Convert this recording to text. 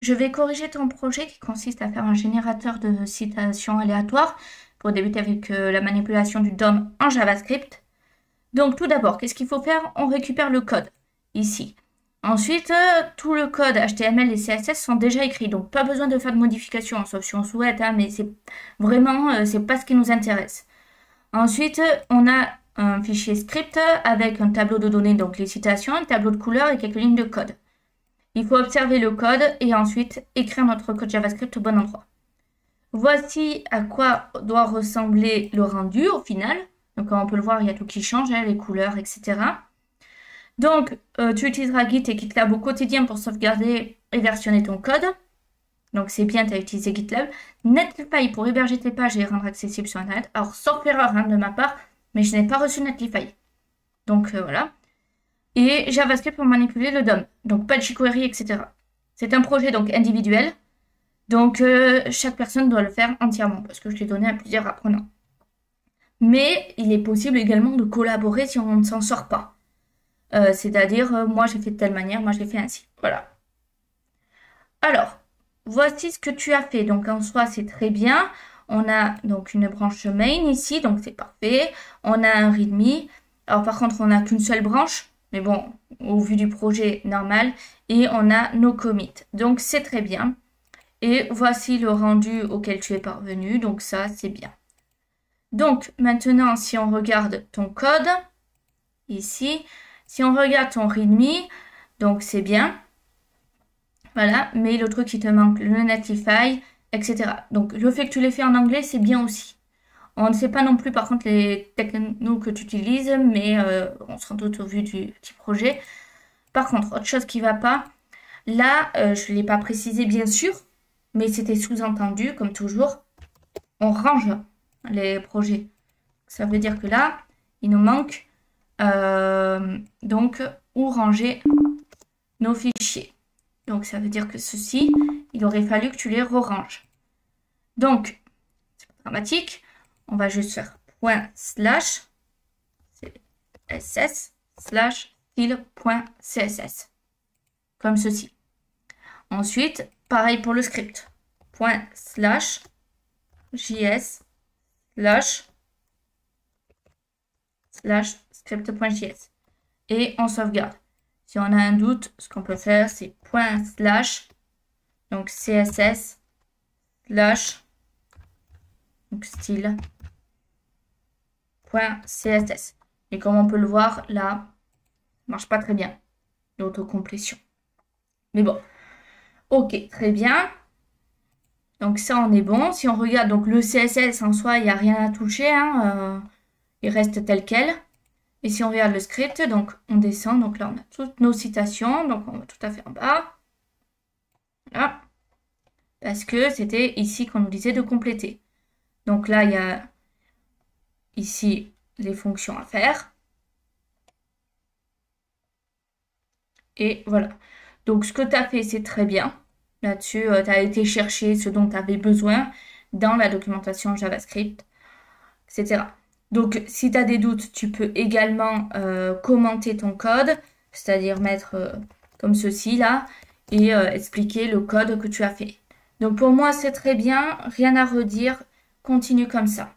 je vais corriger ton projet qui consiste à faire un générateur de citations aléatoires pour débuter avec la manipulation du DOM en JavaScript. Donc tout d'abord, qu'est-ce qu'il faut faire? On récupère le code ici. Ensuite, tout le code HTML et CSS sont déjà écrits, donc pas besoin de faire de modifications, sauf si on souhaite, hein, mais c'est vraiment, c'est pas ce qui nous intéresse. Ensuite, on a un fichier script avec un tableau de données, donc les citations, un tableau de couleurs et quelques lignes de code. Il faut observer le code et ensuite écrire notre code JavaScript au bon endroit. Voici à quoi doit ressembler le rendu au final. Donc comme on peut le voir, il y a tout qui change, hein, les couleurs, etc. Donc tu utiliseras Git et GitLab au quotidien pour sauvegarder et versionner ton code. Donc c'est bien, tu as utilisé GitLab. Netlify pour héberger tes pages et les rendre accessibles sur Internet. Alors sauf erreur hein, de ma part, mais je n'ai pas reçu Netlify. Donc voilà. Et JavaScript pour manipuler le DOM. Donc pas de jQuery, etc. C'est un projet donc individuel. Donc chaque personne doit le faire entièrement parce que je l'ai donné à plusieurs apprenants. Mais il est possible également de collaborer si on ne s'en sort pas. C'est-à-dire, moi j'ai fait de telle manière, moi je l'ai fait ainsi. Voilà. Alors, voici ce que tu as fait. Donc en soi, c'est très bien. On a donc une branche main ici, donc c'est parfait. On a un readme. Alors par contre, on n'a qu'une seule branche. Mais bon, au vu du projet normal. Et on a nos commits. Donc c'est très bien. Et voici le rendu auquel tu es parvenu. Donc ça, c'est bien. Donc maintenant, si on regarde ton code, ici, si on regarde ton readme, donc c'est bien. Voilà, mais le truc qui te manque, le Netlify, etc. Donc le fait que tu l'aies fait en anglais, c'est bien aussi. On ne sait pas non plus par contre les technos que tu utilises, mais on se rend doute au vu du petit projet. Par contre, autre chose qui ne va pas, là, je ne l'ai pas précisé bien sûr, mais c'était sous-entendu, comme toujours, on range les projets. Ça veut dire que là, il nous manque donc où ranger nos fichiers. Donc ça veut dire que ceci, il aurait fallu que tu les re-ranges. Donc, c'est pas dramatique. On va juste faire ./css /style.css. Comme ceci. Ensuite, pareil pour le script. ./js /script.js. Et on sauvegarde. Si on a un doute, ce qu'on peut faire, c'est / donc css / donc style.css. Et comme on peut le voir, là, ça marche pas très bien, l'autocomplétion. Mais bon, ok, très bien. Donc ça, on est bon. Si on regarde donc le CSS en soi, il n'y a rien à toucher. Hein, il reste tel quel. Et si on regarde le script, donc on descend. Donc là, on a toutes nos citations. Donc on va tout à fait en bas. Voilà. Parce que c'était ici qu'on nous disait de compléter. Donc là, il y a ici les fonctions à faire. Et voilà. Donc ce que tu as fait, c'est très bien. Là-dessus, tu as été chercher ce dont tu avais besoin dans la documentation JavaScript, etc. Donc si tu as des doutes, tu peux également commenter ton code, c'est-à-dire mettre comme ceci là, et expliquer le code que tu as fait. Donc pour moi, c'est très bien, rien à redire, continue comme ça.